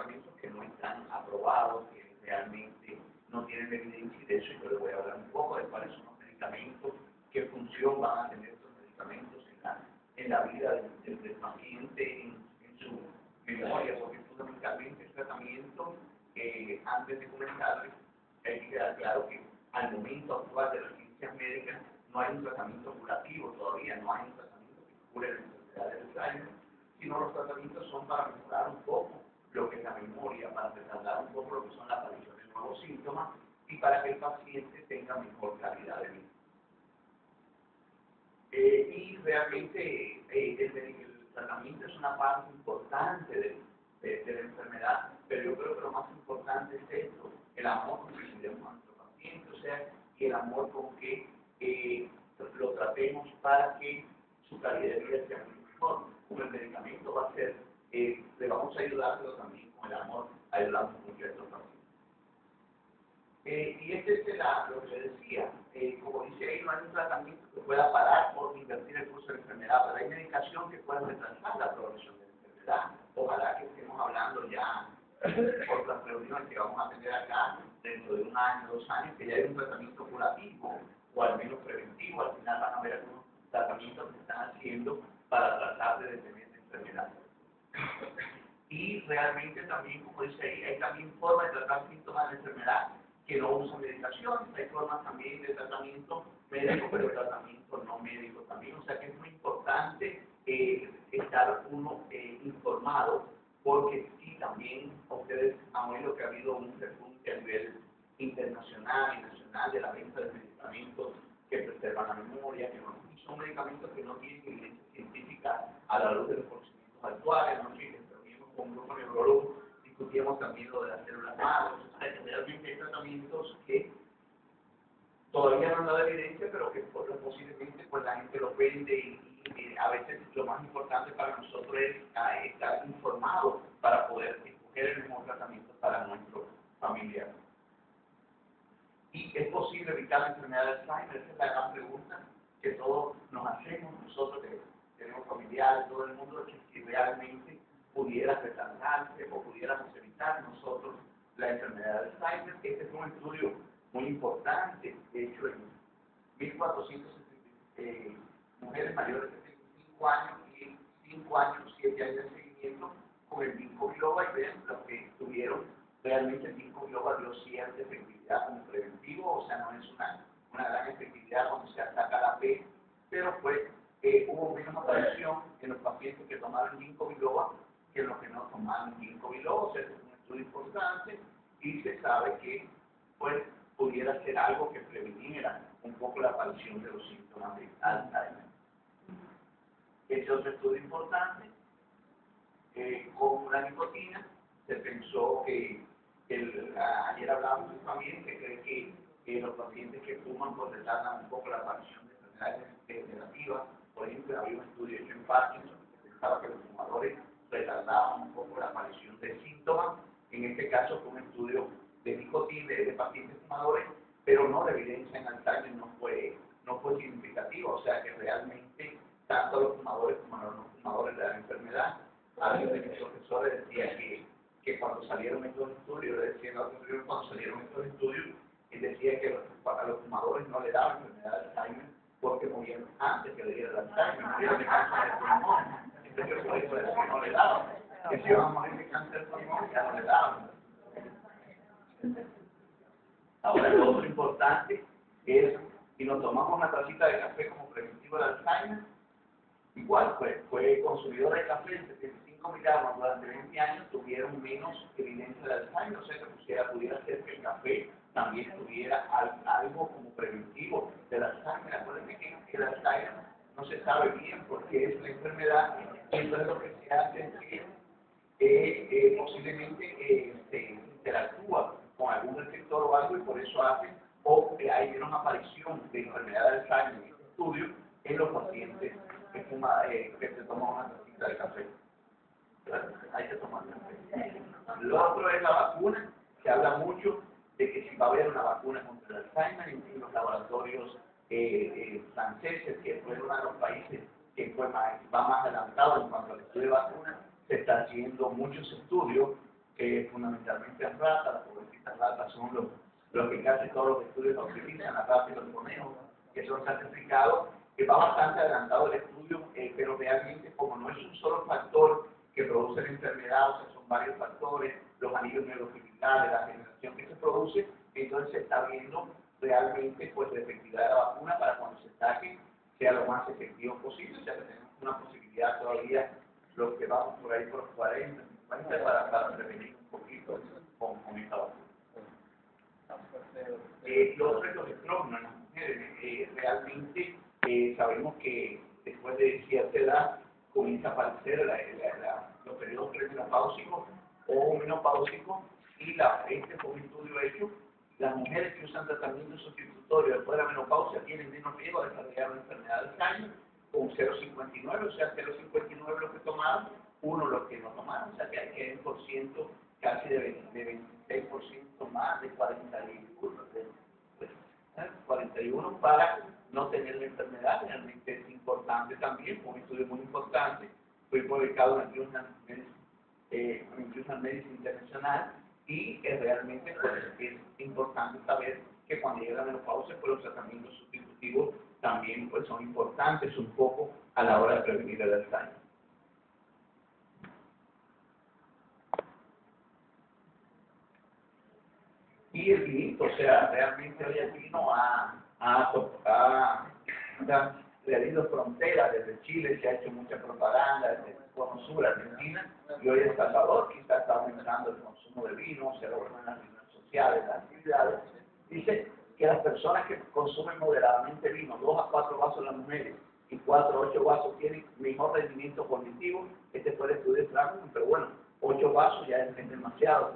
medicamentos que no están aprobados, que realmente no tienen evidencia, y de eso yo les voy a hablar un poco de cuáles son los medicamentos, qué función van a tener estos medicamentos en la vida del paciente, en su memoria, porque fundamentalmente el tratamiento, antes de comenzarles, hay que quedar claro que al momento actual de las ciencias médicas no hay un tratamiento curativo todavía, no hay un tratamiento que cure la enfermedad del Alzheimer, sino los tratamientos son para mejorar un poco lo que es la memoria, para retardar un poco lo que son la aparición de nuevos síntomas y para que el paciente tenga mejor calidad de vida. Y realmente el tratamiento es una parte importante de la enfermedad, pero yo creo que lo más importante es esto, el amor con que cuidemos a nuestro paciente, o sea, y el amor con que lo tratemos para que su calidad de vida sea muy mejor. Con el medicamento va a ser, le vamos a ayudar, pero también con el amor ayudamos mucho a estos pacientes. Y este es lo que le decía, como dice ahí, no hay un tratamiento que pueda parar por invertir el curso de la enfermedad, pero hay medicación que puede retrasar la progresión de la enfermedad. Ojalá que estemos hablando ya por las reuniones que vamos a tener acá dentro de 1 año, 2 años, que ya hay un tratamiento curativo o al menos preventivo. Al final van a ver algunos tratamientos que se están haciendo para tratar de detener la enfermedad. Y realmente también, como dice ahí, hay también formas de tratar síntomas de la enfermedad que no usan medicación, hay formas también de tratamiento médico, pero tratamiento no médico también, o sea que es muy importante estar uno informado, porque sí, también ustedes han oído que ha habido un repunte a nivel internacional y nacional de la venta de medicamentos que preservan la memoria, que no, y son medicamentos que no tienen evidencia científica a la luz de los conocimientos actuales. Anoche nos reunimos con un grupo de neurólogos, discutíamos también lo de las células madre, o sea que realmente hay tratamientos que todavía no han dado evidencia, pero que posiblemente pues la gente los vende y a veces lo más importante para nosotros es estar informados para poder escoger el mejor tratamiento para nuestro familiar. ¿Y es posible evitar la enfermedad de Alzheimer? Esa es la gran pregunta que todos nos hacemos, nosotros que tenemos familiares, todo el mundo, que si realmente pudiera retardarse o pudiéramos evitar nosotros la enfermedad de Alzheimer. Este es un estudio muy importante, hecho en 1.400 mujeres mayores de 75 años y 5 años, 7 años de seguimiento con el ginkgo biloba, y ven los que tuvieron realmente el ginkgo biloba dio cierta efectividad como preventivo, o sea, no es una gran efectividad cuando se ataca la P, pero pues hubo menos aparición en los pacientes que tomaron ginkgo biloba que en los que no tomaron ginkgo biloba, o sea, es un estudio importante y se sabe que pues pudiera ser algo que previniera un poco la aparición de los síntomas de Alzheimer. Este otro estudio importante, con la nicotina, se pensó que, ayer hablábamos también, que cree que los pacientes que fuman pues retardan un poco la aparición de enfermedades degenerativas. Por ejemplo, había un estudio hecho en Parkinson que pensaba que los fumadores retardaban un poco la aparición de síntomas. En este caso fue un estudio de nicotina de pacientes fumadores, pero no, la evidencia en Alzheimer no fue significativa, o sea que realmente tanto los fumadores como los no fumadores de la enfermedad. Alguien de mis profesores decía que cuando salieron estos estudios, decía cuando salieron estos estudios, él decía que a los fumadores no le daban enfermedad de Alzheimer porque morían antes que le diera el Alzheimer, morían de cáncer de pulmón. Entonces por eso decía que no le daban, que si iban a morir de cáncer de pulmón ya no le daban. Ahora lo otro importante es, si nos tomamos una tacita de café como preventivo de Alzheimer, igual fue consumidor de café de 75 miligramos durante 20 años, tuvieron menos evidencia de Alzheimer, o sea que pudiera ser que el café también tuviera algo como preventivo del Alzheimer. Acuérdense que el Alzheimer no se sabe bien porque es una enfermedad, y entonces lo que se hace es que posiblemente se interactúa con algún receptor o algo, y por eso hace, o hay menos aparición de enfermedad de Alzheimer en este estudio en los pacientes que se toman una tacita de café. Hay que tomar café. Lo otro es la vacuna. Se habla mucho de que si va a haber una vacuna contra el Alzheimer en los laboratorios franceses, que fue uno de los países que va más adelantado en cuanto al estudio de vacunas. Se está haciendo muchos estudios fundamentalmente en ratas. Las pobrecitas ratas son los que casi todos los estudios no utilizan, las ratas y los conejos, que son sacrificados, que va bastante adelantado el estudio, pero realmente como no es un solo factor que produce la enfermedad, o sea, son varios factores, los anillos neurofilicales, la generación que se produce, entonces se está viendo realmente pues la efectividad de la vacuna para cuando se saque sea lo más efectivo posible, o sea que tenemos una posibilidad todavía, los que vamos por ahí por los 40, 50, para prevenir un poquito con esta vacuna. Lo otro es los estrógenos en las mujeres. Realmente sabemos que después de cierta edad comienza a aparecer los periodos premenopáusicos o menopáusicos, y este fue un estudio hecho. Las mujeres que usan tratamiento sustitutorio después de la menopausia tienen menos riesgo de desarrollar una enfermedad de Alzheimer, con 0,59, o sea, 0,59 los que tomaron, 1 los que no tomaron, o sea que hay un por ciento casi de 26% más, de 41 para no tener la enfermedad. Realmente es importante también, fue un estudio muy importante, fue publicado en International Medicine Internacional, y realmente pues, es importante saber que cuando llega la menopausia, pues los tratamientos sustitutivos también pues, son importantes un poco a la hora de prevenir el Alzheimer. Y el vino, o sea, realmente hoy el vino ha realizado fronteras. Desde Chile se ha hecho mucha propaganda, desde el Cono Sur, Argentina, y hoy El Salvador quizás está aumentando el consumo de vino, se lo ven en las reuniones sociales, las actividades. Dice que las personas que consumen moderadamente vino, 2 a 4 vasos las mujeres y 4 a 8 vasos, tienen mejor rendimiento cognitivo. Este fue el estudio de Frankfurt, pero bueno, 8 vasos ya es demasiado.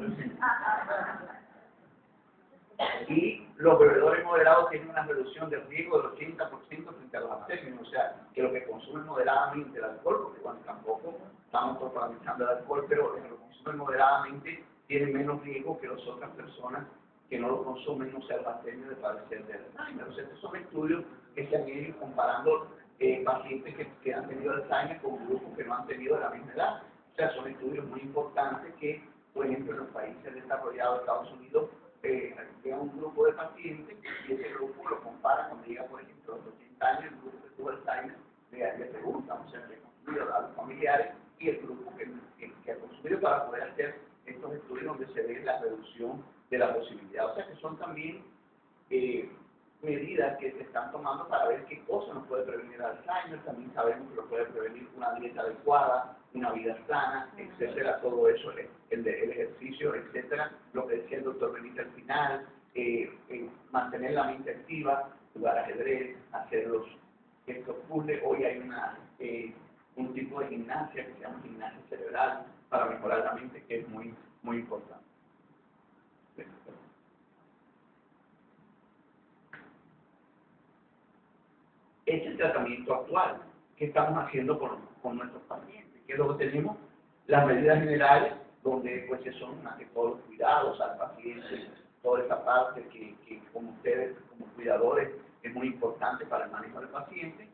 Y los bebedores moderados tienen una reducción del riesgo del 80% frente a los abstemios, o sea, que los que consumen moderadamente el alcohol, porque bueno, tampoco estamos propaganizando el alcohol, pero los que lo consumen moderadamente tienen menos riesgo que las otras personas que no lo consumen, no sea el abstemio de padecer de Alzheimer. O sea, estos son estudios que se han ido comparando pacientes que han tenido Alzheimer con grupos que no han tenido la misma edad. O sea, son estudios muy importantes que, por ejemplo, en los países desarrollados de Estados Unidos, llega un grupo de pacientes y ese grupo lo compara cuando llega, por ejemplo, a los 80 años, el grupo que tuvo Alzheimer, le preguntan, o sea, que ha consumido a los familiares, y el grupo que ha consumido, para poder hacer estos estudios donde se ve la reducción de la posibilidad. O sea, que son también medidas que se están tomando para ver qué cosa nos puede prevenir el Alzheimer. También sabemos que lo puede prevenir una dieta adecuada, una vida sana, etcétera, todo eso, el ejercicio, etcétera, lo que decía el doctor Benítez al final, mantener la mente activa, jugar ajedrez, hacer estos puzzles. Hoy hay un tipo de gimnasia que se llama gimnasia cerebral para mejorar la mente, que es muy, muy importante. Es el tratamiento actual que estamos haciendo con nuestros pacientes, que es lo que tenemos, las medidas generales, donde pues son más que todos los cuidados al paciente, toda esa parte que como ustedes, como cuidadores, es muy importante para el manejo del paciente.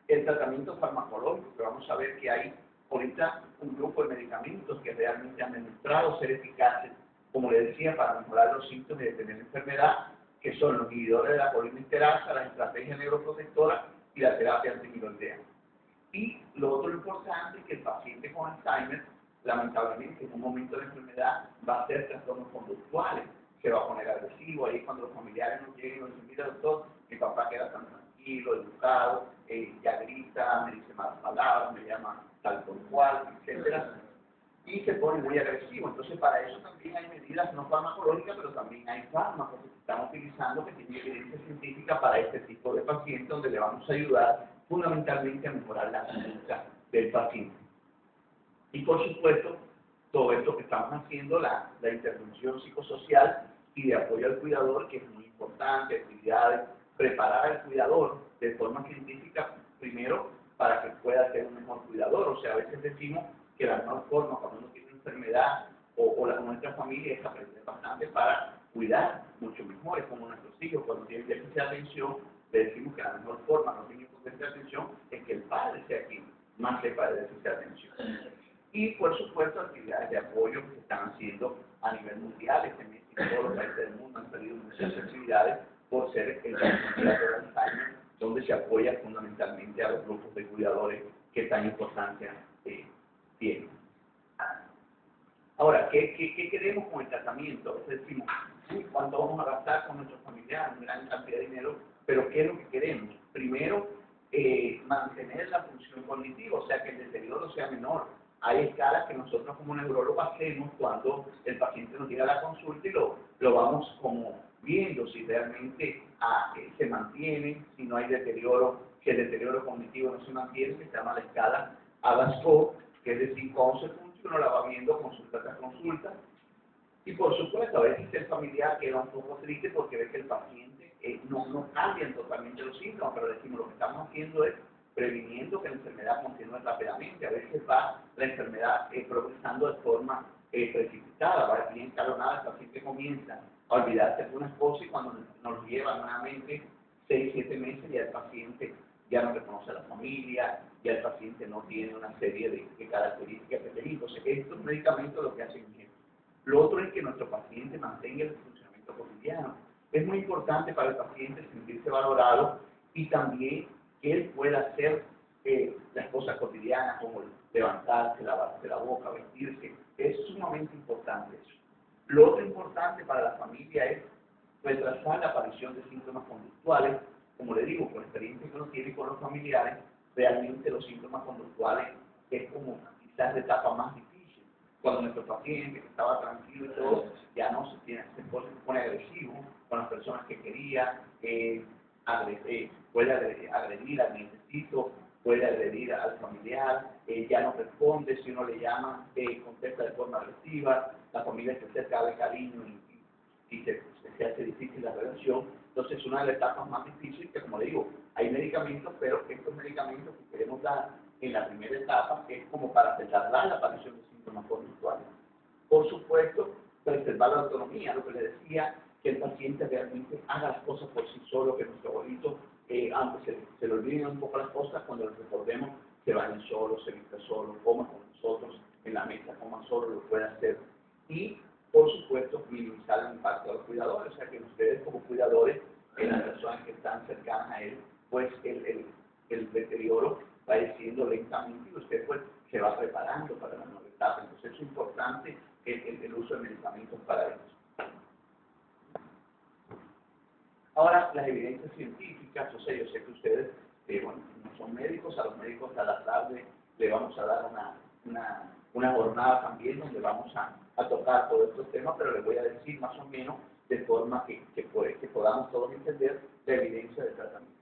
El tratamiento farmacológico, que vamos a ver que hay ahorita un grupo de medicamentos que realmente han demostrado ser eficaces, como les decía, para mejorar los síntomas y detener la enfermedad, que son los inhibidores de la colinesterasa, la estrategia neuroprotectora y la terapia antimiloidea. Y lo otro importante es que el paciente con Alzheimer, lamentablemente, en un momento de la enfermedad va a hacer trastornos conductuales, se va a poner agresivo. Ahí cuando los familiares nos lleguen y nos dicen, mira doctor, mi papá queda tan tranquilo, educado, ya grita, me dice malas palabras, me llama tal por cual, etcétera, y se pone muy agresivo. Entonces, para eso también hay medidas no farmacológicas, pero también hay fármacos que se están utilizando que tienen evidencia científica para este tipo de pacientes, donde le vamos a ayudar fundamentalmente a mejorar la conducta del paciente. Y por supuesto, todo esto que estamos haciendo, la intervención psicosocial y de apoyo al cuidador, que es muy importante, actividades, preparar al cuidador de forma científica, primero, para que pueda ser un mejor cuidador. O sea, a veces decimos que la mejor forma cuando uno tiene una enfermedad nuestra familia es aprender bastante para cuidar mucho mejor. Es como nuestros hijos, cuando tienen déficit de atención, le decimos que la mejor forma de los niños con déficit de atención es que el padre sea quien más sepa de déficit de atención. Y por supuesto, actividades de apoyo que se están haciendo países del mundo han perdido muchas actividades por ser el cuidador de Alzheimer, donde se apoya fundamentalmente a los grupos de cuidadores que tan importancia tienen. Ahora, ¿qué queremos con el tratamiento? Es decir, ¿cuánto vamos a gastar con nuestros familiares? Una gran cantidad de dinero, pero ¿qué es lo que queremos? Primero, mantener la función cognitiva, o sea, que el deterioro sea menor. Hay escalas que nosotros como neurólogos hacemos cuando el paciente nos llega a la consulta y lo vamos como viendo si realmente se mantiene, si no hay deterioro, si el deterioro cognitivo no se mantiene, que se llama la escala ADAS-Cog, que es decir, cómo se funciona, la va viendo consulta tras consulta. Y por supuesto, a veces el familiar queda un poco triste porque ve que el paciente no cambian totalmente los síntomas, pero decimos lo que estamos haciendo es previniendo que la enfermedad continúe rápidamente. A veces va la enfermedad progresando de forma precipitada, va bien escalonada, el paciente comienza a olvidarse de unas cosas y cuando nos lleva nuevamente 6, 7 meses ya el paciente ya no reconoce a la familia, ya el paciente no tiene una serie de características que tenía. Entonces, estos medicamentos lo que hacen es lo otro es que nuestro paciente mantenga el funcionamiento cotidiano. Es muy importante para el paciente sentirse valorado y también que él pueda hacer las cosas cotidianas como levantarse, lavarse la boca, vestirse. Es sumamente importante eso. Lo otro importante para la familia es retrasar la aparición de síntomas conductuales. Como le digo, con la experiencia que uno tiene con los familiares, realmente los síntomas conductuales es como quizás la etapa más difícil. Cuando nuestro paciente, que estaba tranquilo y todo, ya no se pone agresivo con las personas que quería, puede agredir al necesito, puede agredir al familiar, ya no responde, si uno le llama, contesta de forma agresiva, la familia se acerca de cariño y se hace difícil la relación. Entonces, una de las etapas más difíciles, que como le digo, hay medicamentos, pero estos medicamentos que queremos dar en la primera etapa es como para retardar la aparición de síntomas conductuales. Por supuesto, preservar la autonomía, lo que le decía, que el paciente realmente haga las cosas por sí solo, que nuestro abuelito, aunque se le olviden un poco las cosas, cuando les recordemos, se bañe solo, se vista solo, coma con nosotros en la mesa, coma solo, lo puede hacer. Y, por supuesto, minimizar el impacto de los cuidadores, o sea, que ustedes como cuidadores, en las personas que están cercanas a él, pues el deterioro va creciendo lentamente y usted pues se va preparando para la nueva etapa. Entonces es importante el uso de medicamentos para eso. Ahora, las evidencias científicas, o sea, yo sé que ustedes, bueno, no son médicos, a los médicos a la tarde le vamos a dar una jornada también donde vamos a tocar todos estos temas, pero les voy a decir más o menos de forma que podamos todos entender la evidencia del tratamiento.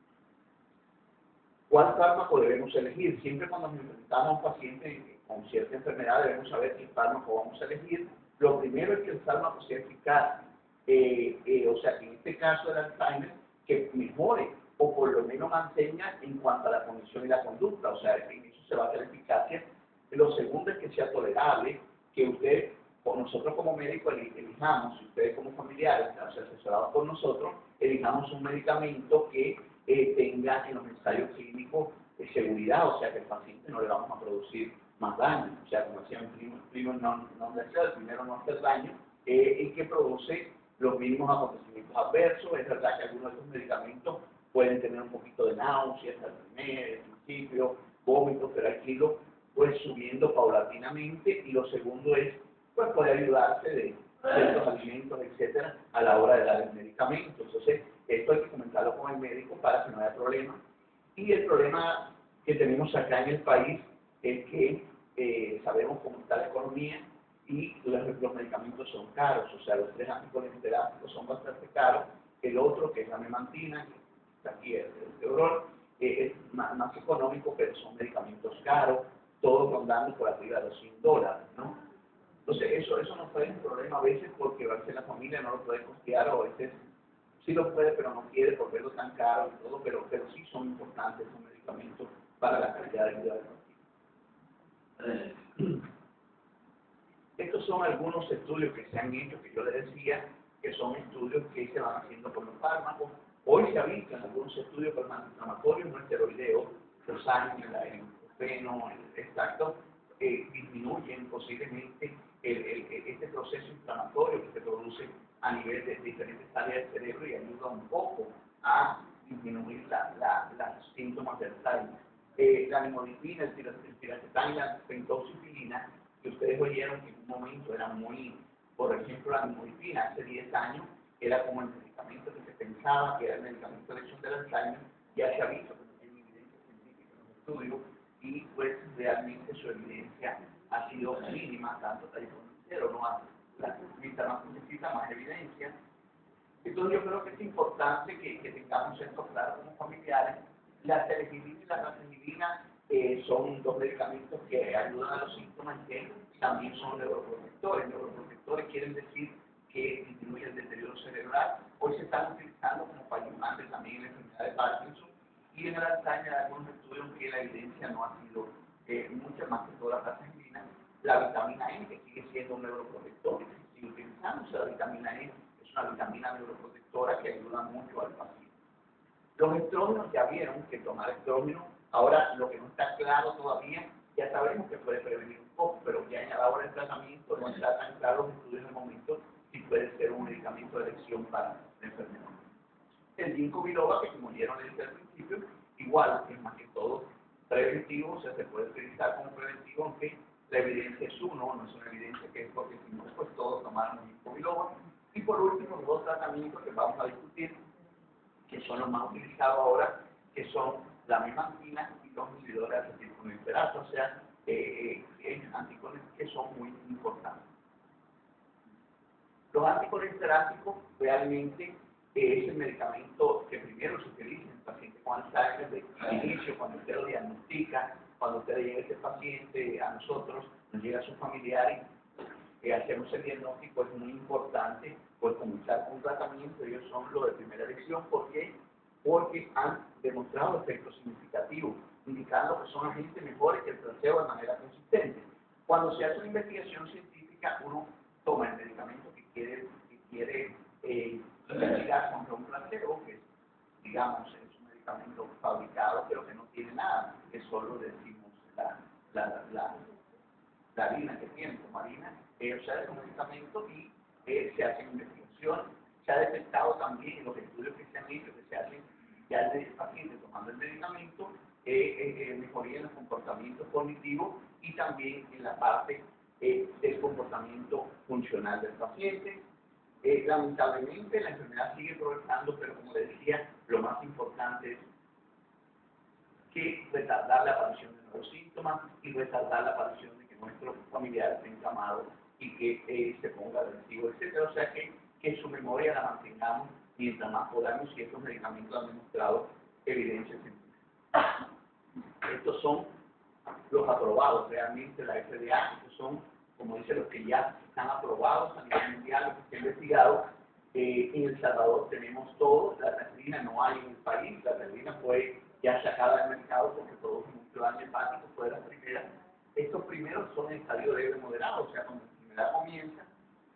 ¿Cuál fármaco debemos elegir? Siempre cuando nos enfrentamos a un paciente con cierta enfermedad debemos saber qué fármaco vamos a elegir. Lo primero es que el fármaco sea eficaz, o sea, que en este caso del Alzheimer, que mejore o por lo menos mantenga en cuanto a la condición y la conducta, o sea, en eso se va a hacer eficacia. Lo segundo es que sea tolerable, que usted o nosotros como médicos elijamos, si ustedes como familiares, o sea, asesorados por nosotros, elijamos un medicamento que tenga en los ensayos clínicos seguridad, o sea, que el paciente no le vamos a producir más daño, o sea, como decía mi primo no hacer, primero no hacer daño, y que produce los mínimos acontecimientos adversos. Es verdad que algunos de estos medicamentos pueden tener un poquito de náuseas al principio, vómitos, pero hay que irlo pues subiendo paulatinamente, y lo segundo es pues poder ayudarse de ciertos alimentos, etcétera, a la hora de dar el medicamento. Entonces, esto hay que comentarlo con el médico para que no haya problema. Y el problema que tenemos acá en el país es que sabemos cómo está la economía y los medicamentos son caros, o sea, los 3 anticolinesterápicos son bastante caros. El otro, que es la memantina, que está aquí el Teorol, es más económico, pero son medicamentos caros, todos rondando por arriba de los $100, ¿no? Entonces, eso nos trae un problema a veces porque a veces la familia no lo puede costear, o a veces sí lo puede, pero no quiere por verlo tan caro y todo, pero sí son importantes los medicamentos para la calidad de vida del paciente. Estos son algunos estudios que se han hecho, que yo les decía, que son estudios que se van haciendo con los fármacos. Hoy se ha visto en algunos estudios con los antiinflamatorios no esteroideos, los ángeles, el ibuprofeno, el extracto, disminuyen posiblemente este proceso inflamatorio que se produce a nivel de diferentes áreas del cerebro y ayuda un poco a disminuir los síntomas del Alzheimer. La nimodipina, el tiracetam y la pentoxifilina, que ustedes oyeron que en un momento era muy, por ejemplo, la nimodipina hace 10 años era como el medicamento que se pensaba que era el medicamento de acción del Alzheimer, ya se ha visto que no tiene evidencia científica en los estudios y pues realmente su evidencia ha sido mínima, tanto tal y como cero, no hace. La vista más necesita más evidencia. Entonces yo creo que es importante que tengamos esto claro como familiares. La telefilina y la racemilina son dos medicamentos que ayudan a los síntomas que también son neuroprotectores. Neuroprotectores quieren decir que disminuye el deterioro cerebral. Hoy se están utilizando como coadyuvantes también en la enfermedad de Parkinson y en el Alzheimer hay algunos estudios que la evidencia no ha sido mucha más que toda la racemilina. La vitamina E, que sigue siendo un neuroprotector, que se sigue utilizando, la vitamina E es una vitamina neuroprotectora que ayuda mucho al paciente. Los estrógenos ya vieron que tomar estrógeno, ahora lo que no está claro todavía, ya sabemos que puede prevenir un poco, pero ya en la hora del tratamiento no está tan claro los estudios en el momento si puede ser un medicamento de elección para la enfermedad. El ginkgo biloba, que como ya le dije al principio, igual es más que todo preventivo, o sea, se puede utilizar como preventivo, aunque la evidencia es uno, no es una evidencia que es porque si no, pues todos tomaron ginkgo biloba. Y por último, los dos tratamientos que vamos a discutir, que son los más utilizados ahora, que son la memantina y los inhibidores de acetilcolinsterasa, o sea, anticolinesteráticos que son muy importantes. Los anticolinsterásicos realmente es el medicamento que primero se utiliza en pacientes con Alzheimer de inicio, cuando usted lo diagnostica, cuando usted le llega a ese paciente, a nosotros, nos llega a sus familiares, hacemos el diagnóstico, es muy importante pues comenzar con un tratamiento, ellos son los de primera elección, ¿por qué? Porque han demostrado efectos significativos, indicando que son agentes mejores que el placebo de manera consistente. Cuando se hace una investigación científica, uno toma el medicamento que quiere investigar contra un placebo, que digamos es un medicamento fabricado pero que no tiene nada, que solo decimos la harina que tiene como harina, o sea, es un medicamento y se hace investigación, se ha detectado también en los estudios que se han hecho, que se hacen ya el paciente tomando el medicamento, mejoría en el comportamiento cognitivo y también en la parte del comportamiento funcional del paciente. Lamentablemente la enfermedad sigue progresando, pero como les decía, lo más importante es que retardar la aparición de nuevos síntomas y retardar la aparición de que nuestros familiares estén encamados y que se ponga agresivo, etc. O sea que su memoria la mantengamos mientras más podamos y estos medicamentos han demostrado evidencia científica. Estos son los aprobados realmente, la FDA, estos son, como dice, los que ya están aprobados a nivel mundial, los que se han investigado. En El Salvador tenemos todos, la tetrina no hay en el país, la tetrina fue ya sacada del mercado porque produce mucho daño hepático, fue la primera. Estos primeros son en estadio leve moderado, o sea, cuando la enfermedad comienza,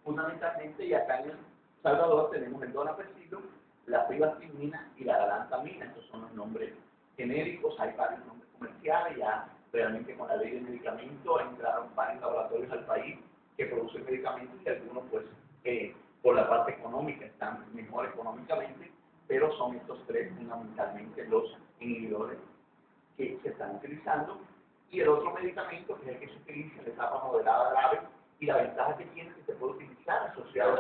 fundamentalmente, y acá en El Salvador tenemos el donapecilo, la ribastimina y la galantamina, estos son los nombres genéricos, hay varios nombres comerciales, ya realmente con la ley del medicamento entraron varios laboratorios al país que producen medicamentos y algunos pues por la parte económica están mejor económicamente, pero son estos tres fundamentalmente los inhibidores que se están utilizando. Y el otro medicamento que es el que se utiliza en la etapa moderada grave, y la ventaja que tiene es que se puede utilizar asociado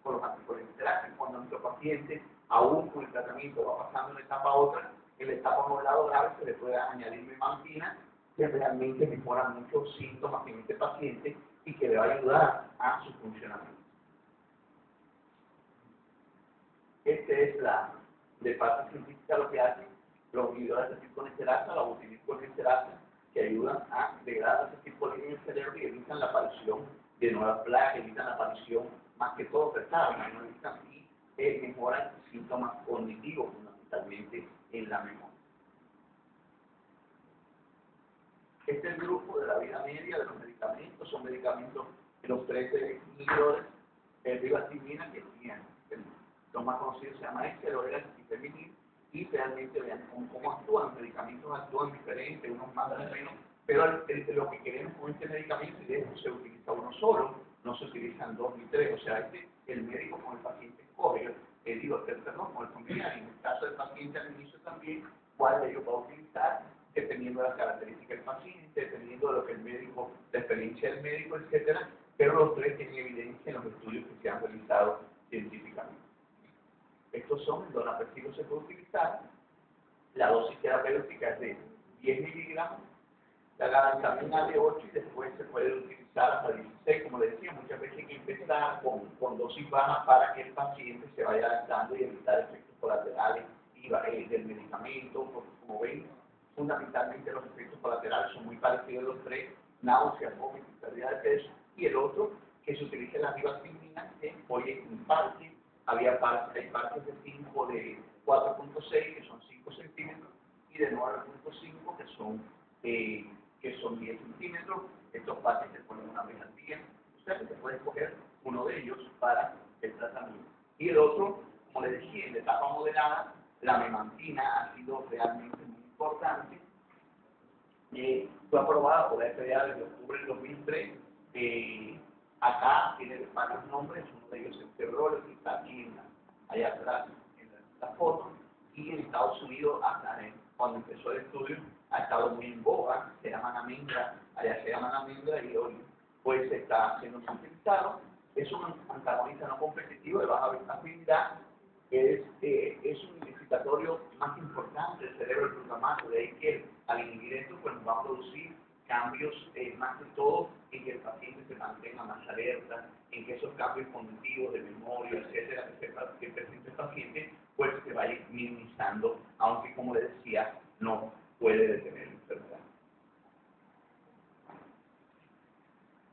con los anticolinesteráticos. Cuando nuestro paciente, aún con el tratamiento, va pasando de una etapa a otra, en la etapa moderada grave se le puede añadir memantina, que realmente mejora muchos síntomas en este paciente y que le va a ayudar a su funcionamiento. Este es de parte científica lo que hace los inhibidores de acetilcolinsterasa, la butililcolinsterasa, que ayudan a degradar la acetilcolina en el cerebro y evitan la aparición de nuevas placas, evitan la aparición, más que todo, no evitan y mejoran síntomas cognitivos, fundamentalmente en la memoria. Este es el grupo de la vida media de los medicamentos, son medicamentos de los 13 inhibidores, ribastimina, que tienen lo más conocido se llama el acetaminofén, y realmente vean cómo actúan. Los medicamentos actúan diferentes, unos más o menos, pero lo que queremos con este medicamento, y de hecho se utiliza uno solo, no se utilizan 2 ni 3, o sea, el médico con el paciente escoge, perdón, con el familiar, en el caso del paciente al inicio también, cuál de ellos va a utilizar, dependiendo de las características del paciente, dependiendo de lo que el médico, la experiencia del médico, etcétera, pero los 3 tienen evidencia en los estudios que se han realizado científicamente. Estos son, el donapecilo se puede utilizar, la dosis terapéutica es de 10 miligramos, la galantamina de 8 y después se puede utilizar hasta 16, como decía, muchas veces hay que empezar con dosis bajas para que el paciente se vaya adaptando y evitar efectos colaterales del medicamento, porque como ven, fundamentalmente los efectos colaterales son muy parecidos los 3, náuseas, vómitos, pérdida de peso, y el otro, que se utiliza la ribaspirina, hoy en un parche, hay parches de 5 de 4.6, que son 5 centímetros, y de 9.5, que son 10 centímetros. Estos parches se ponen una vez al día. Usted se puede escoger uno de ellos para el tratamiento. Y el otro, como les decía, en la etapa moderada, la memantina ha sido realmente muy importante. Fue aprobada por la FDA desde octubre del 2003. Acá tiene varios nombres, uno de ellos es Tebrol, que está aquí allá atrás en la foto, y en Estados Unidos, cuando empezó el estudio, ha estado muy en boga, se llaman almendra, allá se llaman almendra, y hoy pues está siendo utilizado. Es un antagonista no competitivo de baja afinidad, es un incitatorio más importante del cerebro del glutamato, de ahí que al inhibir esto pues va a producir cambios más que todo en que el paciente se mantenga más alerta, en que esos cambios cognitivos de memoria, etcétera, que presenta el paciente, pues se vaya minimizando, aunque como les decía, no puede detener la enfermedad.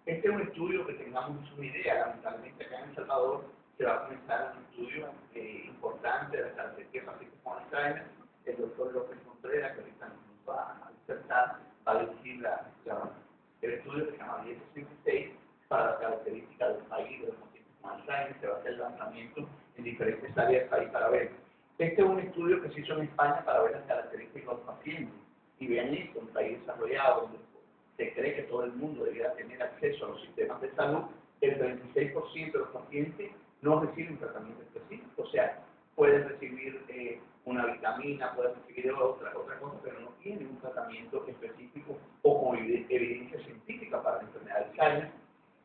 Este es un estudio que tengamos una idea, lamentablemente acá en El Salvador se va a comenzar un estudio importante de las características de pacientes con Alzheimer. El doctor López Contreras, que ahorita nos va a disertar, va a dirigir el estudio que se llama 1066 para las características del país, de los pacientes con Alzheimer. Se va a hacer el lanzamiento en diferentes áreas del país para ver. Este es un estudio que se hizo en España para ver las características de los pacientes. Y vean esto, un país desarrollado, donde se cree que todo el mundo debería tener acceso a los sistemas de salud, el 26% de los pacientes no reciben tratamiento específico, o sea, pueden recibir una vitamina, pueden recibir otra cosa, pero no tienen un tratamiento específico o con evidencia científica para la enfermedad de Alzheimer.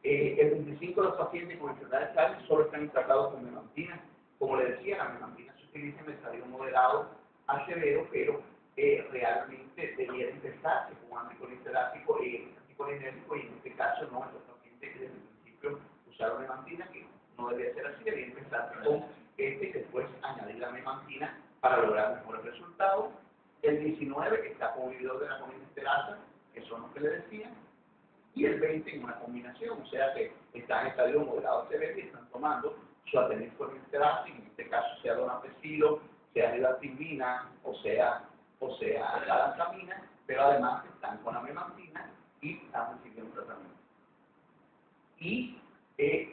El 25% de los pacientes con enfermedad de Alzheimer solo están tratados con memantina. Como les decía, la memantina se utiliza en el estadio moderado a severo, pero realmente debería empezarse con un anticolinérgico y en este caso no, los pacientes que desde el principio usaron memantina, que no debería ser así, debería empezar con y después añadir la memantina para lograr mejores resultados. El 19 que está con inhibidor de la colinsterasa, que son los que le decía, y el 20 en una combinación, o sea que están en estadio moderado severo y están tomando su atenil colinsterasa, en este caso sea donapecilo, sea ribaspirina, o sea galantamina, pero además están con la memantina y están recibiendo un tratamiento. Y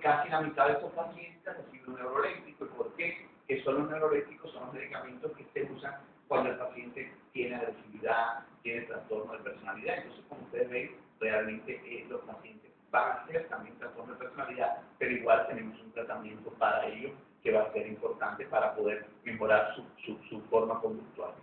casi la mitad de estos pacientes reciben un neuroléptico. ¿Y por qué? Que son los neurolépticos, son los medicamentos que se usan cuando el paciente tiene agresividad, tiene trastorno de personalidad. Entonces, como ustedes ven, realmente los pacientes van a hacer también trastorno de personalidad, pero igual tenemos un tratamiento para ellos que va a ser importante para poder mejorar su forma conductual.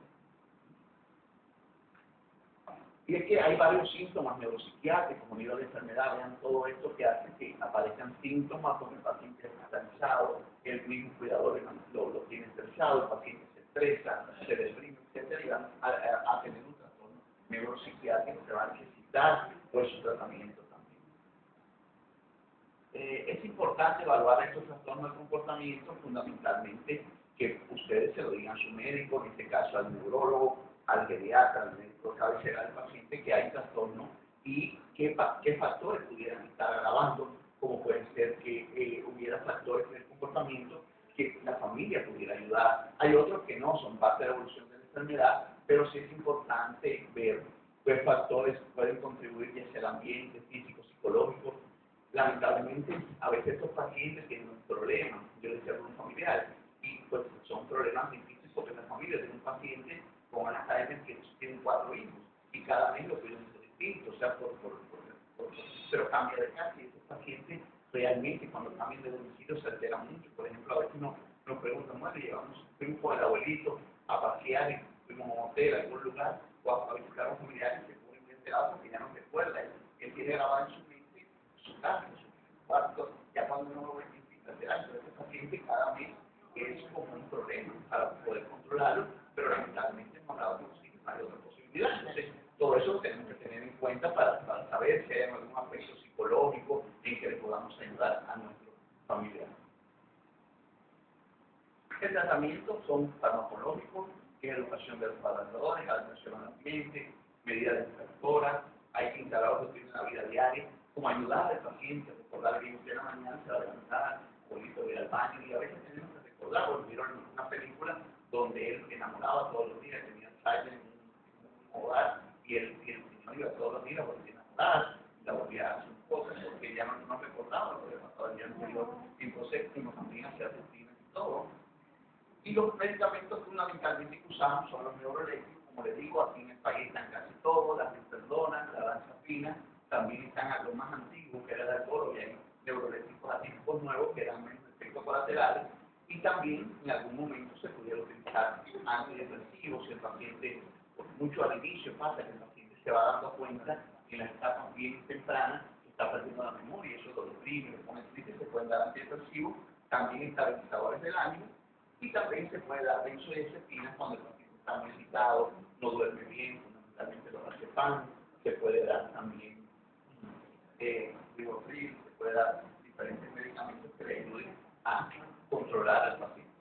Y es que hay varios síntomas neuropsiquiátricos, como nivel de enfermedad, vean todo esto que hace que aparezcan síntomas porque el paciente está estresado, el mismo cuidador lo tiene estresado, el paciente se estresa, se deprime, etc. Y van a tener un trastorno neuropsiquiátrico que va a necesitar pues su tratamiento también. Es importante evaluar estos trastornos de comportamiento, fundamentalmente que ustedes se lo digan a su médico, en este caso al neurólogo, al geriatra, al médico de cabecera del paciente, que hay trastorno y qué factores pudieran estar agravando, como puede ser que hubiera factores del comportamiento que la familia pudiera ayudar. Hay otros que no son parte de la evolución de la enfermedad, pero sí es importante ver qué factores pueden contribuir, ya sea el ambiente físico, psicológico. Lamentablemente, a veces estos pacientes tienen un problema, yo decía algunos familiares, y pues son problemas difíciles porque la familia tiene un paciente con Alzheimer que tiene 4 hijos, y cada mes lo piden distinto, o sea, pero cambia de casa, y estos pacientes realmente cuando cambian de domicilio se altera mucho. Por ejemplo, a veces nos preguntan, bueno, fuimos con el abuelito a pasear, fuimos a un hotel, a algún lugar, o a visitar a un familiar y se pone muy enterado porque ya no recuerda. Él tiene grabado en su mente su casa, su cuarto, ya cuando uno lo ve, entonces ese paciente cada mes es como un problema para poder controlarlo, pero lamentablemente hemos hablado con los hijos, hay otra posibilidad. Entonces, todo eso lo tenemos que tener en cuenta para saber si hay algún aspecto psicológico en que le podamos ayudar a nuestro familiar. El tratamiento son farmacológicos, que es educación de los padres, adaptación al ambiente, medidas distractoras, hay que instalar rutinas en la vida diaria, como ayudar al paciente, recordar que usted en la mañana se va a levantar, abuelito va a ir al baño, y a veces tenemos que recordar, porque vieron una película donde él enamoraba todos los días, tenía Alzheimer en un hogar, y el señor iba todos los días, volvía a enamorar, la volvía a hacer cosas, porque ya no recordaba lo que había pasado el día anterior, entonces uno también hacía rutinas y todo. Y los medicamentos fundamentalmente que usamos son los neuroléctricos, como les digo, aquí en el país están casi todos, las risperdona, la danzapina, también están a lo más antiguo, que era el alcohol, y hay neuroléctricos atípicos nuevos que dan menos efectos colaterales, y también en algún momento se pudiera utilizar antidepresivos si el paciente, por mucho al inicio pasa que el paciente se va dando cuenta en las etapas bien tempranas que está perdiendo la memoria, y eso lo deprime, lo pone triste, se pueden dar antidepresivos, también estabilizadores del ánimo, y también se puede dar benzodiazepinas cuando el paciente está muy agitado, no duerme bien, fundamentalmente los diazepam, se puede dar también ribotril, se puede dar diferentes medicamentos que le ayuden a controlar al paciente.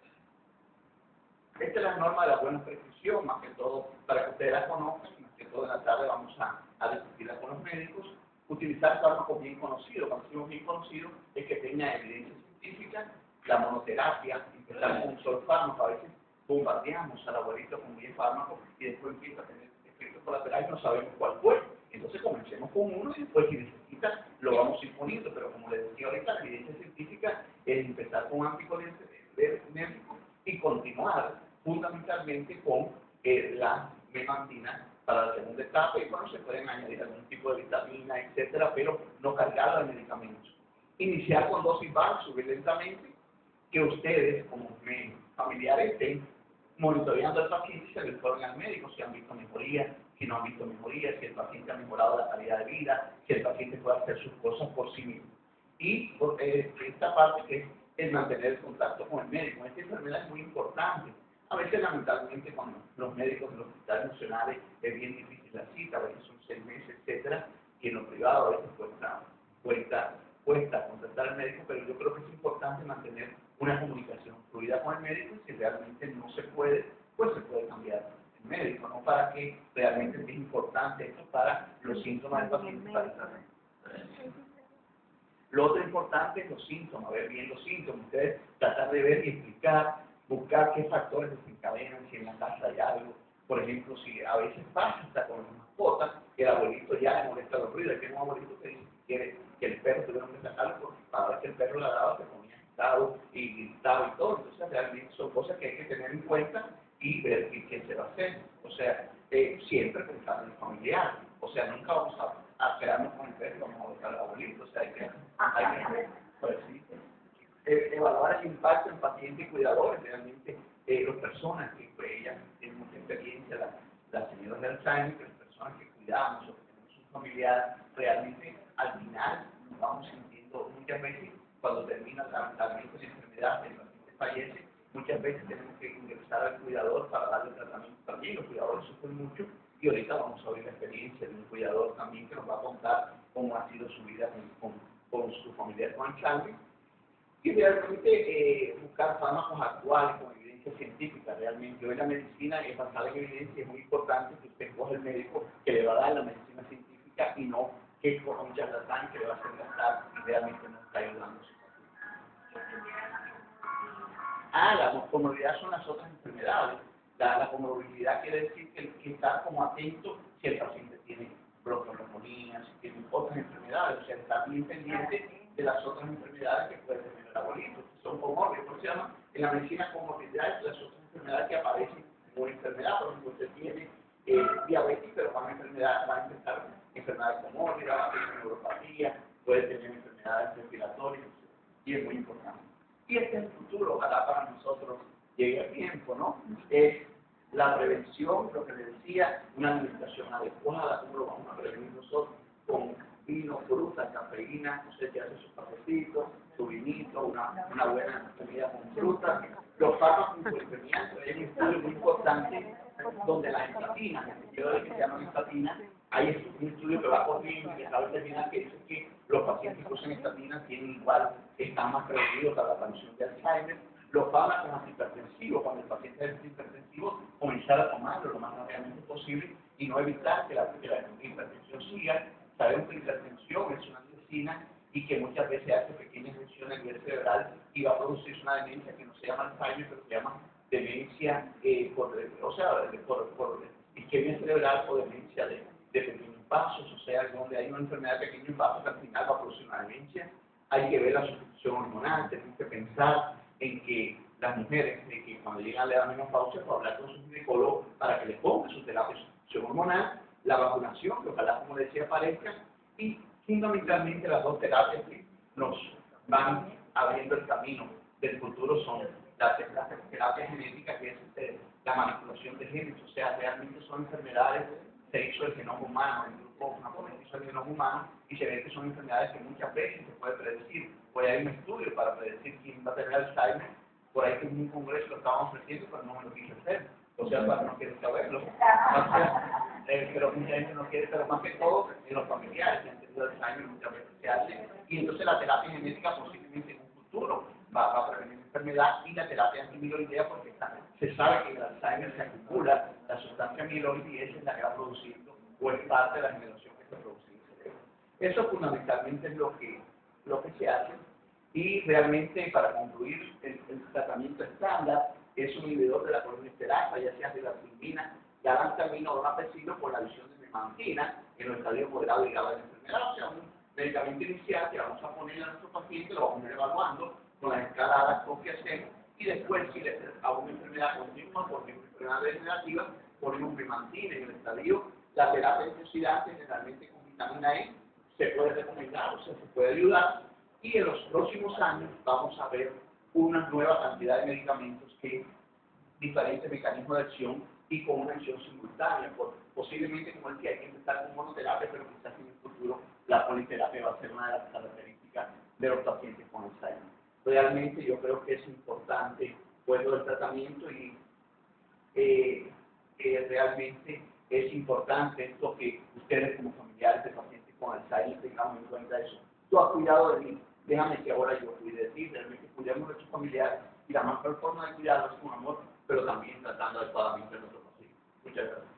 Esta es la norma de la buena prescripción, más que todo para que ustedes la conozcan, más que todo en la tarde vamos a discutirla con los médicos. Utilizar fármacos bien conocidos, cuando decimos bien conocidos es que tenga evidencia científica. La monoterapia, empezar con un solo fármaco, a veces bombardeamos al abuelito con 10 fármacos y después empieza a tener efectos colaterales y no sabemos cuál fue. Entonces comencemos con uno y después si necesita lo vamos a ir poniendo, pero como les decía ahorita, la evidencia científica es empezar con anticolinérgicos y continuar fundamentalmente con la memantina para la segunda etapa y bueno, se pueden añadir algún tipo de vitamina, etcétera, pero no cargado de medicamentos. Iniciar con dosis bajas, subir lentamente, que ustedes como familiares estén monitoreando al paciente y se retornen al médico si han visto mejoría, si no han visto mejoría, si el paciente ha mejorado la calidad de vida, si el paciente puede hacer sus cosas por sí mismo. Y esta parte que es el mantener el contacto con el médico. Esta enfermedad es muy importante. A veces, lamentablemente, cuando los médicos de los hospitales nacionales es bien difícil la cita, a veces son 6 meses, etcétera, y en lo privado a veces cuesta contactar al médico, pero yo creo que es importante mantener una comunicación fluida con el médico y si realmente no se puede, pues se puede cambiar el médico, ¿no? Para que realmente es importante esto para los síntomas del paciente para el tratamiento. Lo otro importante es los síntomas, ver bien los síntomas, ustedes tratar de ver y explicar, buscar qué factores desencadenan, si en la casa hay algo. Por ejemplo, si a veces pasa hasta con las mascotas, que el abuelito ya le molesta los ruidos, hay un abuelito que dice que quiere que el perro tuviera que sacarlo porque cada vez que el perro ladraba se ponía agitado y gritaba y todo. Entonces realmente son cosas que hay que tener en cuenta y ver qué se va a hacer. O sea, siempre pensando en el familiar. O sea, nunca vamos a quedarnos con el perro y vamos a botar al abuelito. O sea, hay que pues, sí, evaluar el impacto en pacientes y cuidadores. Realmente, las personas que pues, ellas tienen mucha experiencia, las señoras de Alzheimer, que las personas que cuidamos o que tenemos un familiar, realmente al final nos vamos sintiendo muchas veces, cuando termina lamentablemente la enfermedad, el paciente fallece, muchas veces tenemos que ingresar al cuidador para darle tratamiento también. Los cuidadores sufren mucho y ahorita vamos a oír la experiencia de un cuidador también que nos va a contar cómo ha sido su vida con su familiar con Alzheimer. Y realmente buscar fármacos actuales con evidencia científica. Realmente hoy la medicina es basada en evidencia, es muy importante que usted coja el médico que le va a dar la medicina científica y no que coja un charlatán que le va a hacer gastar y realmente no está ayudando. La comorbilidad son las otras enfermedades. La comorbilidad quiere decir que estar como atento si el paciente tiene bronconeumonía, si tiene otras enfermedades, o sea, estar bien pendiente de las otras enfermedades que puede tener el abuelito, que son comórbidas. ¿Cómo se llama? En la medicina comorbilidades las otras enfermedades que aparecen como enfermedad. Por ejemplo, usted tiene diabetes, pero va a empezar enfermedades comórbidas, va a tener neuropatía, puede tener enfermedades enfermedades respiratorias, y es muy importante. Y este es el futuro, ojalá para nosotros llegue a tiempo, ¿no? Es la prevención, lo que le decía, una alimentación adecuada, cómo lo vamos a prevenir nosotros, con vino, fruta, cafeína, usted que hace sus cafecitos, su vinito, una buena comida con fruta. Los fármacos hipopremiantes, hay un estudio muy importante donde las estatinas, en el sentido de que se llaman estatinas, hay un estudio que va corriendo y que está determinado que dice que los pacientes que usan estatinas tienen igual, están más prevenidos a la aparición de Alzheimer. Los fármacos antihipertensivos, cuando el paciente es hipertensivo, comenzar a tomarlo lo más rápidamente posible y no evitar que la hipertensión siga. Sabemos que la hipertensión es una medicina y que muchas veces hace pequeñas lesiones a nivel cerebral y va a producir una demencia que no se llama Alzheimer, pero se llama demencia por isquemia cerebral o demencia de pequeños vasos, o sea, donde hay una enfermedad de pequeños vasos que al final va a producir una demencia. Hay que ver la sustitución hormonal, tenemos que pensar en que las mujeres, que cuando llegan a la edad menopausia, pues hablar con su ginecólogo para que les ponga su terapia de sustitución hormonal, la vacunación, que ojalá, como decía, aparezca, y fundamentalmente las dos terapias que nos van abriendo el camino del futuro son la terapia genética, que es la manipulación de genes, o sea, realmente son enfermedades, se hizo el genoma humano, el grupo japonés hizo el genoma humano, y se ve que son enfermedades que muchas veces se puede predecir. Por ahí hay un estudio para predecir quién va a tener Alzheimer, por ahí que en un congreso lo estábamos ofreciendo, pero no me lo quise hacer, o sea, para no quieren saberlo. Pero mucha gente no quiere, pero más que todo en los familiares que han tenido Alzheimer muchas veces se hace, y entonces la terapia genética posiblemente en un futuro va a prevenir la enfermedad, y la terapia antimiloidea porque se sabe que en el Alzheimer se acumula la sustancia amiloide y esa es la que va produciendo o es parte de la generación que se produce en el cerebro. Eso fundamentalmente es lo que se hace, y realmente para concluir el tratamiento estándar es un inhibidor de la colinesterasa, ya sea de la timbina, galantamina o donapecilo por la adición de memantina en los estadios moderados y graves de la enfermedad, o sea, un medicamento inicial que vamos a poner a nuestro paciente, lo vamos a ir evaluando con las escaladas que hacemos, y después si le a una enfermedad continua, porque es una enfermedad degenerativa, ponemos memantina en el estadio. La terapia antioxidante generalmente con vitamina E se puede recomendar, o sea, se puede ayudar, y en los próximos años vamos a ver una nueva cantidad de medicamentos que diferentes mecanismos de acción y con una acción simultánea. Posiblemente, como decía, hay que empezar con monoterapia, pero quizás en el futuro la politerapia va a ser una de las características de los pacientes con Alzheimer. Realmente yo creo que es importante pues el tratamiento, y realmente es importante esto que ustedes como familiares de pacientes con Alzheimer tengamos en cuenta eso. Tú has cuidado de mí, déjame que ahora yo cuide de ti, realmente cuidemos de tus familiares, y la mejor forma de cuidarlos es con amor, pero también tratando adecuadamente a nuestros pacientes. Muchas gracias.